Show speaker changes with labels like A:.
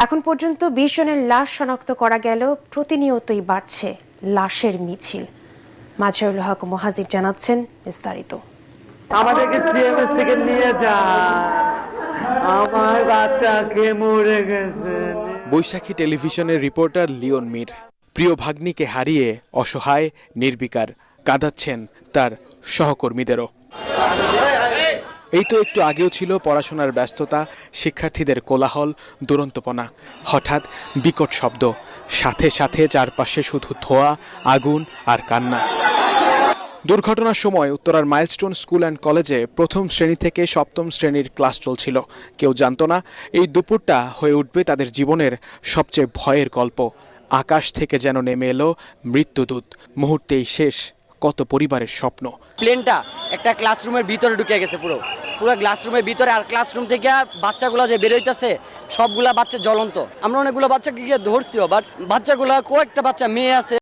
A: এখন পর্যন্ত 20 জনের লাশ শনাক্ত করা গেলেও প্রতিনিয়তই বাড়ছে লাশের মিছিল। মাজহারুল হক মুহাজির জানাচ্ছেন বিস্তারিত।
B: আমাদেরকে সিএমএস থেকে নিয়ে যান, আমার বাচ্চাকে মরে গেছে।
C: বৈশাখী টেলিভিশনের রিপোর্টার লিওন মীর প্রিয় ভাগ্নিকে হারিয়ে অসহায় নির্বিকার, কাঁদাচ্ছেন তার সহকর্মীদেরও। এই তো একটু আগেও ছিল পড়াশোনার ব্যস্ততা, শিক্ষার্থীদের কোলাহল, দুরন্তপনা। হঠাৎ বিকট শব্দ, সাথে সাথে চারপাশে শুধু ধোঁয়া, আগুন আর কান্না। দুর্ঘটনার সময় উত্তরার মাইলস্টোন স্কুল অ্যান্ড কলেজে প্রথম শ্রেণী থেকে সপ্তম শ্রেণীর ক্লাস চলছিল। কেউ জানত না এই দুপুরটা হয়ে উঠবে তাদের জীবনের সবচেয়ে ভয়ের গল্প। আকাশ থেকে যেন নেমে এলো মৃত্যুদূত, মুহূর্তেই শেষ কত পরিবারের স্বপ্ন।
D: প্লেনটা একটা ক্লাসরুমের ভিতরে ঢুকে গেছে, পুরো ক্লাসরুমের ভিতরে। আর ক্লাসরুম থেকে বাচ্চাগুলো যে বেরোইতেছে সবগুলা বাচ্চা জ্বলন্ত। আমরা অনেকগুলো বাচ্চাকে গিয়ে ধরছিও, বাট বাচ্চাগুলা কয়েকটা বাচ্চা মেয়ে আছে।